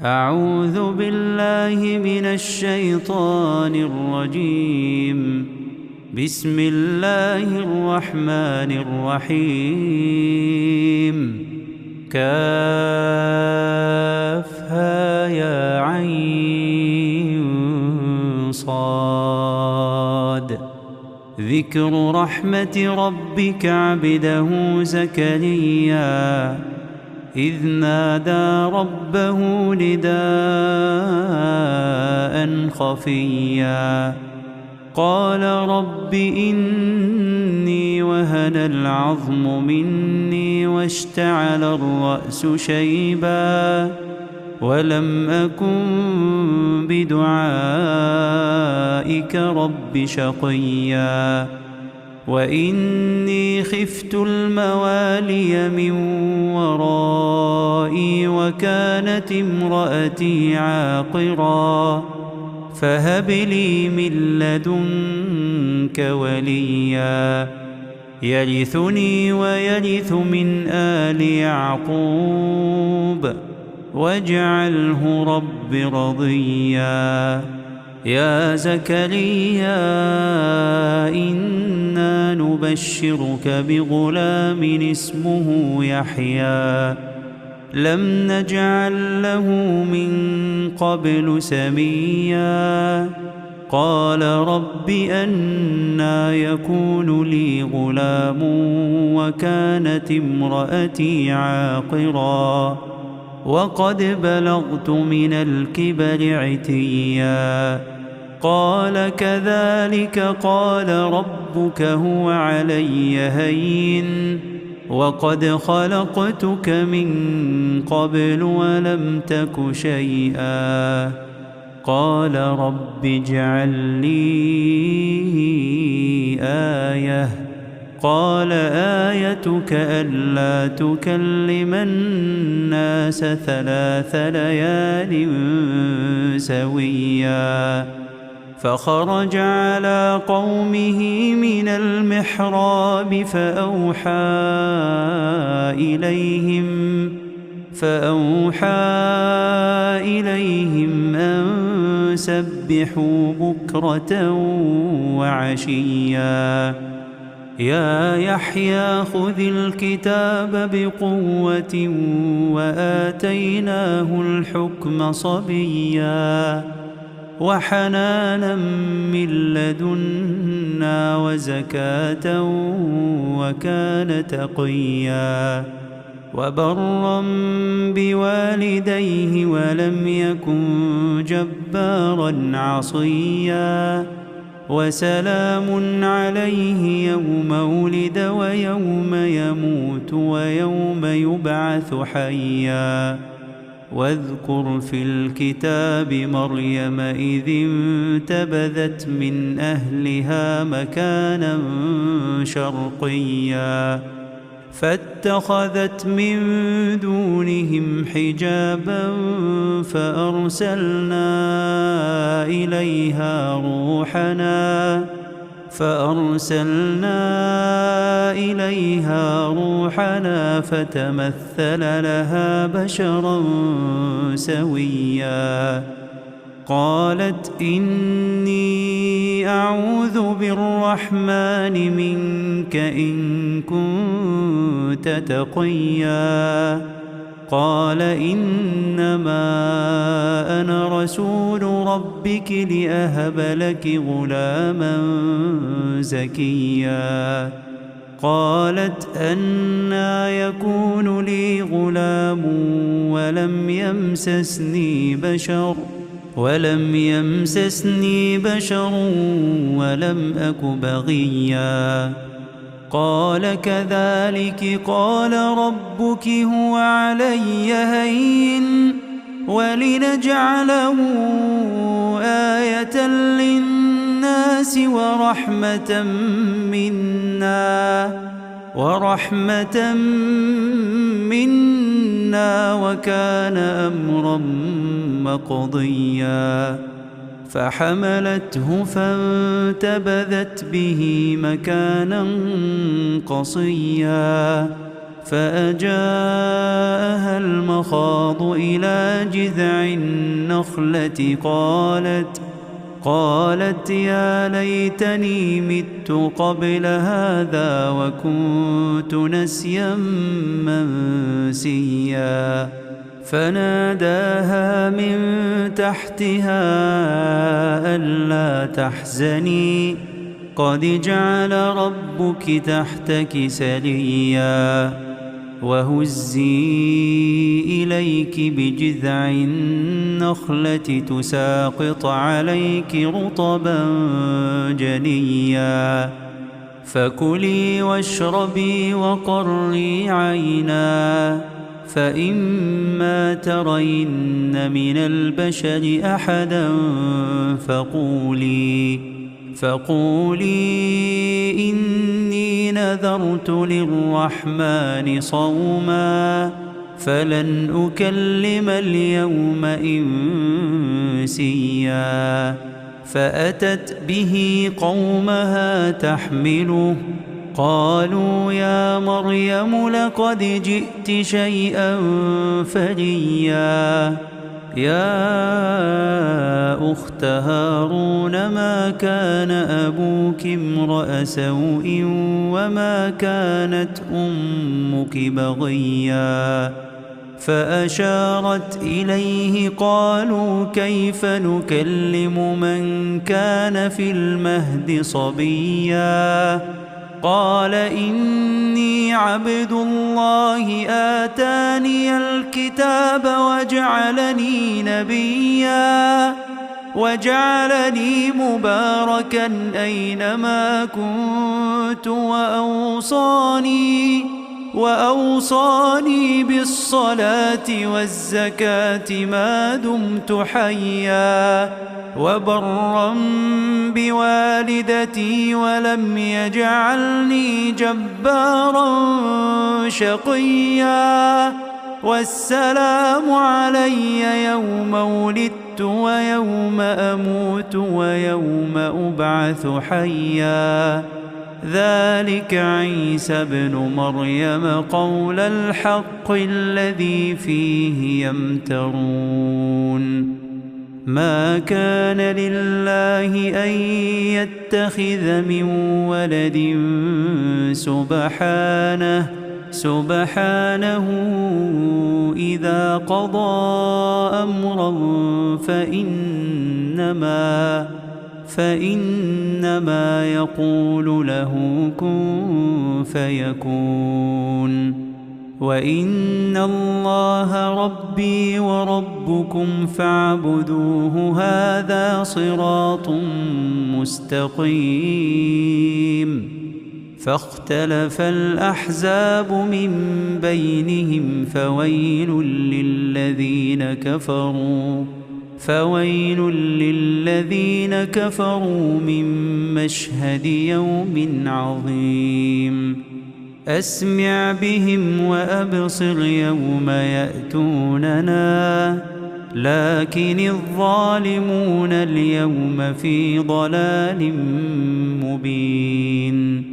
أعوذ بالله من الشيطان الرجيم. بسم الله الرحمن الرحيم. كافها يا عين صاد. ذكر رحمة ربك عبده زكريا إذ نادى ربه نداء خفيا قال رب إني وهن العظم مني واشتعل الرأس شيبا ولم أكن بدعائك رب شقيا وإني خفت الموالي من ورائي وكانت امرأتي عاقرا فهب لي من لدنك وليا يرثني ويرث من آل يعقوب واجعله رب رضيا. يا زكريا إنا نبشرك بغلام اسمه يحيى لم نجعل له من قبل سميا قال رب أنى يكون لي غلام وكانت امرأتي عاقرا وقد بلغت من الكبر عتيا قال كذلك قال ربك هو علي هين وقد خلقتك من قبل ولم تك شيئا قال رب اجعل لي آية قال آيتك ألا تكلم الناس 3 ليال سويا فخرج على قومه من المحراب فأوحى إليهم أن سبحوا بكرة وعشيا يا يحيى خذ الكتاب بقوة وآتيناه الحكم صبيا وحنانا من لدنا وزكاة وكان تقيا وبرا بوالديه ولم يكن جبارا عصيا وسلام عليه يوم ولد ويوم يموت ويوم يبعث حيا واذكر في الكتاب مريم إذ انتبذت من أهلها مكانا شرقيا فاتخذت من دونهم حجابا فأرسلنا إليها روحنا فتمثل لها بشرا سويا قالت إني أعوذ بالرحمن منك إن كنت تقيا قال إنما أنا رسول ربك لأهب لك غلاما زكيا قالت أنى يكون لي غلام ولم يمسسني بشر ولم أك بغيا قال كذلك قال ربك هو علي هين ولنجعله آية للناس ورحمة منا وكان أمرا مقضيا فحملته فانتبذت به مكانا قصيا فأجاءها المخاض إلى جذع النخلة قالت يا ليتني مت قبل هذا وكنت نسيا منسيا فناداها من تحتها ألا تحزني قد جعل ربك تحتك سريا وهزي إليك بجذع النخلة تساقط عليك رطبا جنيا فكلي واشربي وقري عينا فإما ترين من البشر أحدا فقولي إني نذرت للرحمن صوما فلن أكلم اليوم إنسيا فأتت به قومها تحمله قالوا يا مريم لقد جئت شيئا فريا يا أخت هارون ما كان أبوك امرأ سوء وما كانت أمك بغيا فأشارت إليه قالوا كيف نكلم من كان في المهد صبيا قال إني عبد الله آتاني الكتاب وجعلني نبيا وجعلني مباركا أينما كنت وأوصاني بالصلاة والزكاة ما دمت حيا وبرا بوالدتي ولم يجعلني جبارا شقيا والسلام علي يوم ولدت ويوم أموت ويوم أبعث حيا ذلك عيسى ابن مريم قول الحق الذي فيه يمترون ما كان لله أن يتخذ من ولد سبحانه إذا قضى أمرا فإنما يقول له كن فيكون وإن الله ربي وربكم فاعبدوه هذا صراط مستقيم فاختلف الأحزاب من بينهم فويل للذين كفروا من مشهد يوم عظيم أسمع بهم وأبصر يوم يأتوننا لكن الظالمون اليوم في ضلال مبين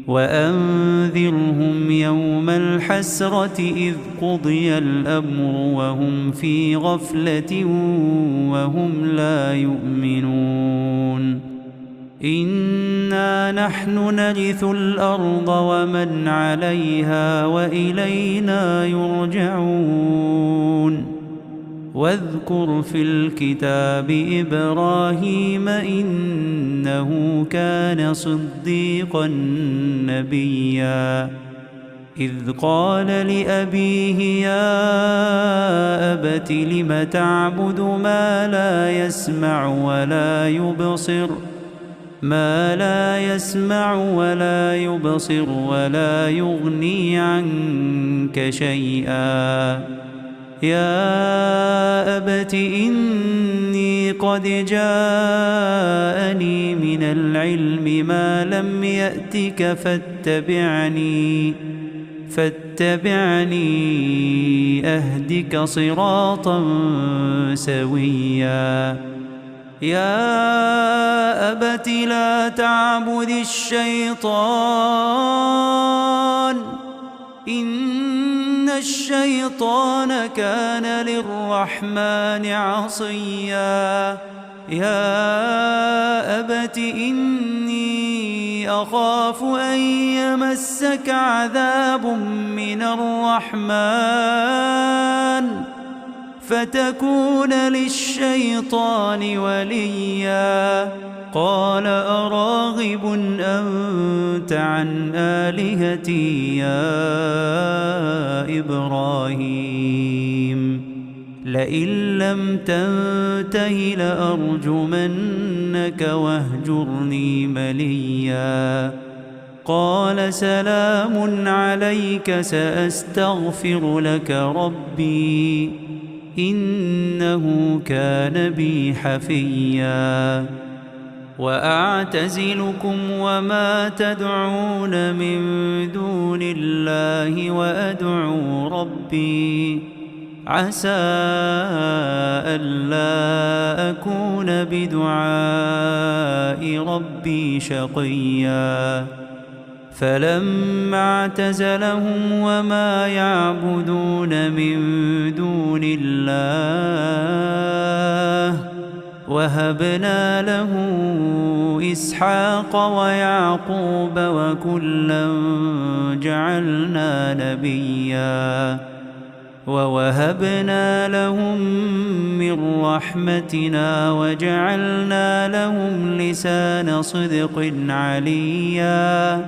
وأنذرهم يوم الحسرة إذ قضي الأمر وهم في غفلة وهم لا يؤمنون إنا نحن نرث الأرض ومن عليها وإلينا يرجعون واذكر في الكتاب إبراهيم إنه كان صديقا نبيا إذ قال لأبيه يا أبت لم تعبد ما لا يسمع ولا يبصر ولا يغني عنك شيئا يا أبت إني قد جاءني من العلم ما لم يأتك فاتبعني أهدك صراطا سويا يا أبت لا تعبد الشيطان إن الشيطان كان للرحمن عصيا يا أبت إني أخاف أن يمسك عذاب من الرحمن فتكون للشيطان وليا قال أراغب أنت عن آلهتي يا إبراهيم لئن لم تنته لأرجمنك واهجرني مليا قال سلام عليك سأستغفر لك ربي إنه كان بي حفيا وأعتزلكم وما تدعون من دون الله وأدعو ربي عسى ألا أكون بدعاء ربي شقيا فلما اعتزلهم وما يعبدون من دون الله وهبنا له إسحاق ويعقوب وكلا جعلنا نبيا ووهبنا لهم من رحمتنا وجعلنا لهم لسان صدق عليا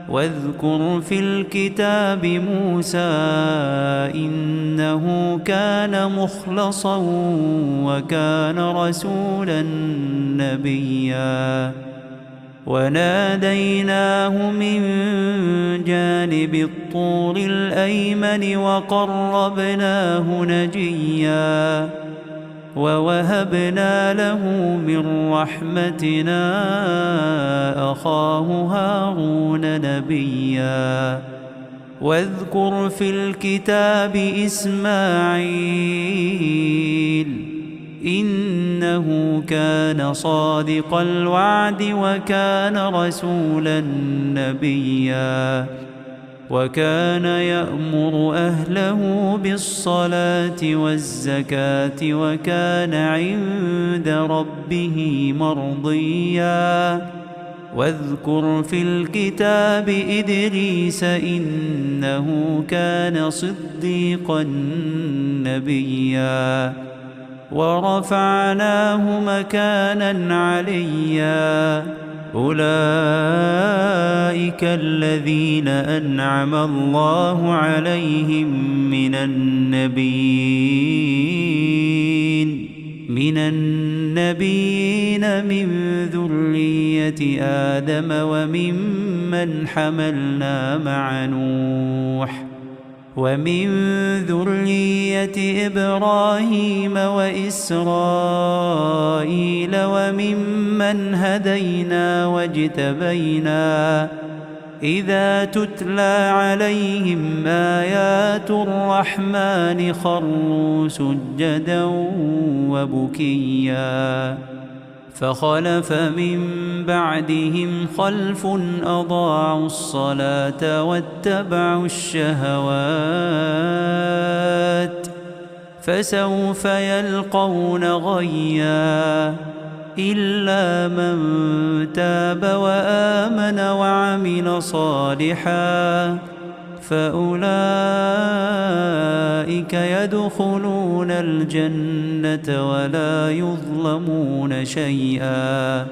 واذكر في الكتاب موسى إنه كان مخلصا وكان رسولا نبيا وناديناه من جانب الطور الأيمن وقربناه نجيا ووهبنا له من رحمتنا أخاه هارون نبيا واذكر في الكتاب إسماعيل إنه كان صادق الوعد وكان رسولا نبيا وكان يأمر أهله بالصلاة والزكاة وكان عند ربه مرضيا واذكر في الكتاب إدريس إنه كان صديقا نبيا ورفعناه مكانا عليا أولئك الذين أنعم الله عليهم من النبيين من ذرية آدم وممن حملنا مع نوح ومن ذرية إبراهيم وإسرائيل وممن هدينا واجتبينا إذا تتلى عليهم آيات الرحمن خروا سجدا وبكيا فخلف من بعدهم خلف أضاعوا الصلاة واتبعوا الشهوات فسوف يلقون غيا إلا من تاب وآمن وعمل صالحا فأولئك يدخلون الجنة ولا يظلمون شيئا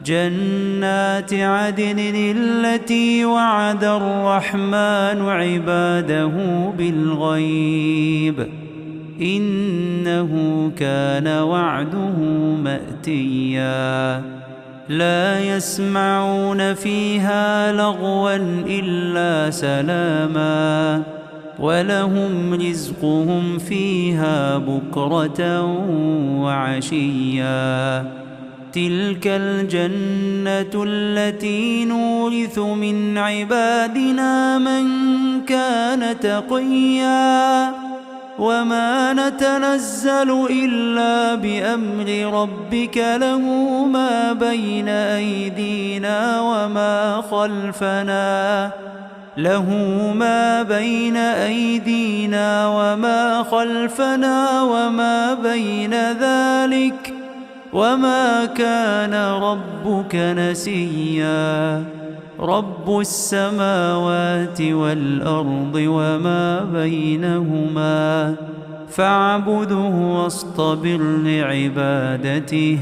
جنات عدن التي وعد الرحمن عباده بالغيب إنه كان وعده مأتيا لا يسمعون فيها لغوا إلا سلاما ولهم رزقهم فيها بكرة وعشيا تلك الجنة التي نورث من عبادنا من كان تقيا وما نتنزل إلا بأمر ربك له ما بين أيدينا وما خلفنا له ما بين أيدينا وما خلفنا وما بين ذلك وما كان ربك نسيا رب السماوات والأرض وما بينهما فاعبده واصطبر لعبادته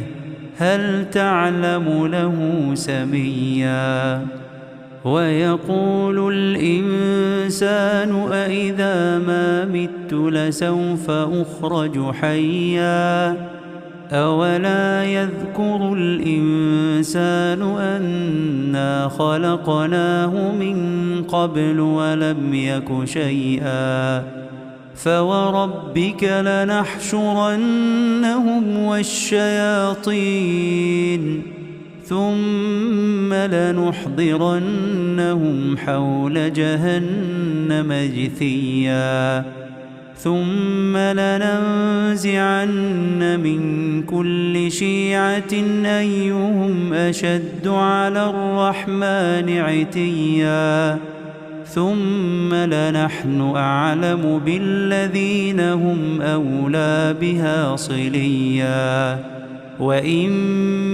هل تعلم له سميا ويقول الإنسان أإذا ما مت لسوف أخرج حيا أولا يذكر الإنسان أنا خلقناه من قبل ولم يك شيئا فوربك لنحشرنهم والشياطين ثم لنحضرنهم حول جهنم جثيا ثم لننزعن من كل شيعة أيهم أشد على الرحمن عتيا ثم لنحن أعلم بالذين هم أولى بها صليا وإن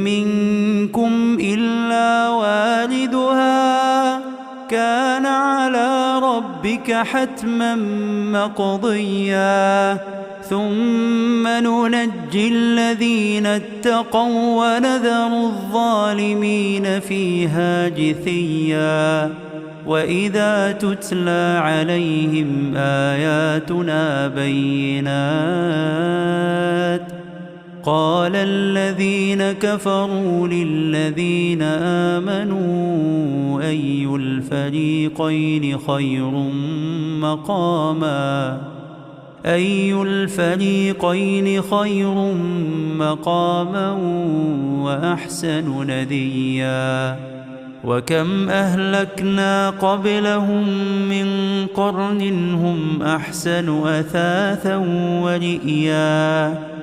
منكم إلا واردها كان على ربك حتما مقضيا ثم ننجي الذين اتقوا ونذر الظالمين فيها جثيا وإذا تتلى عليهم آياتنا بينات قال الذين كفروا للذين آمنوا أي الفريقين خير مقاما وأحسن نديا وكم أهلكنا قبلهم من قرن هم أحسن أثاثا ورئيا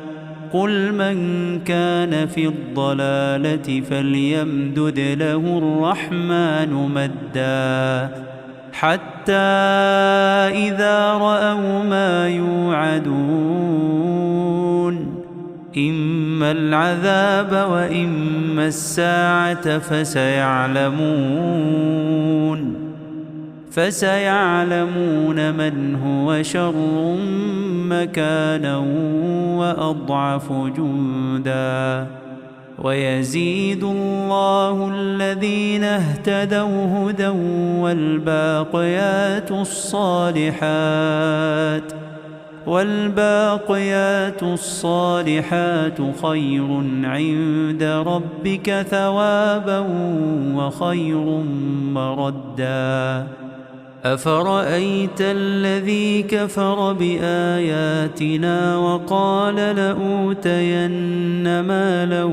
قل من كان في الضلالة فليمدد له الرحمن مدا حتى إذا رأوا ما يوعدون إما العذاب وإما الساعة فسيعلمون من هو شر مكانا وأضعف جندا ويزيد الله الذين اهتدوا هدى والباقيات الصالحات خير عند ربك ثوابا وخير مردا أفرأيت الذي كفر بآياتنا وقال لأوتين مالا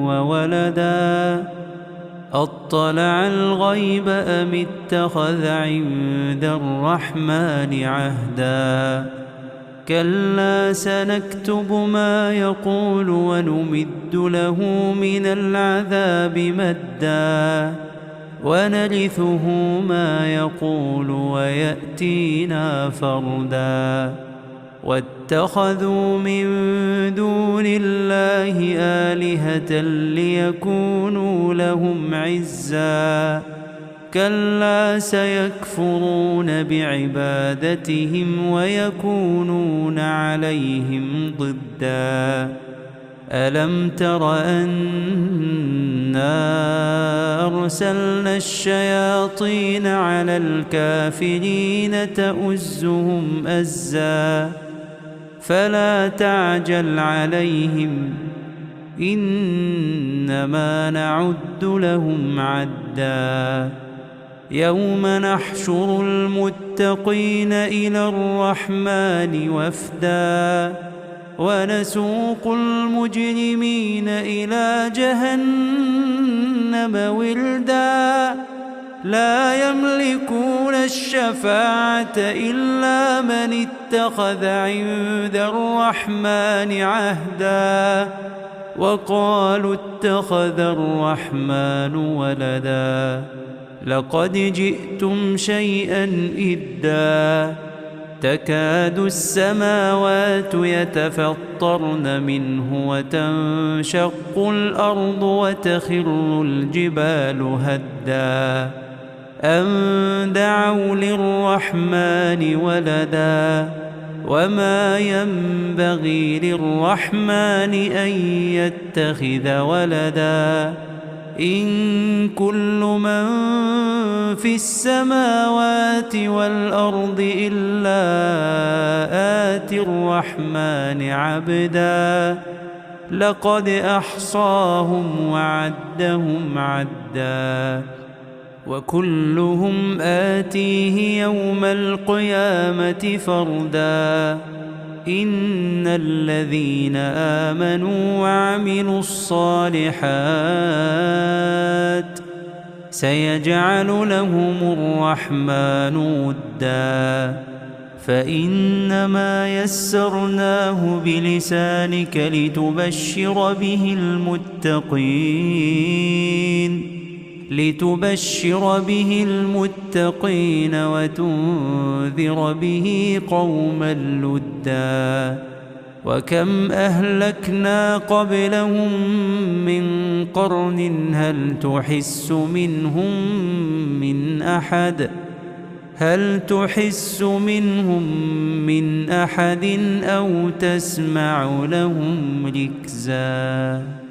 وولدا أطلع الغيب أم اتخذ عند الرحمن عهدا كلا سنكتب ما يقول ونمد له من العذاب مدا ونرثه ما يقول ويأتينا فردا واتخذوا من دون الله آلهة ليكونوا لهم عزا كلا سيكفرون بعبادتهم ويكونون عليهم ضدا ألم تر أنا أرسلنا الشياطين على الكافرين تؤزهم أزا فلا تعجل عليهم إنما نعد لهم عدا يوم نحشر المتقين إلى الرحمن وفدا ونسوق المجرمين إلى جهنم وردا لا يملكون الشفاعة إلا من اتخذ عند الرحمن عهدا وقالوا اتخذ الرحمن ولدا لقد جئتم شيئا إدا تكاد السماوات يتفطرن منه وتنشق الأرض وتخر الجبال هدا أن دعوا للرحمن ولدا وما ينبغي للرحمن أن يتخذ ولدا إن كل من في السماوات والأرض إلا آتي الرحمن عبدا لقد أحصاهم وعدهم عدا وكلهم آتيه يوم القيامة فردا إن الذين آمنوا وعملوا الصالحات سيجعل لهم الرحمن ودا فإنما يسرناه بلسانك لتبشر به المتقين وتنذر به قوما لدا وكم أهلكنا قبلهم من قرن هل تحس منهم من أحد أو تسمع لهم ركزا.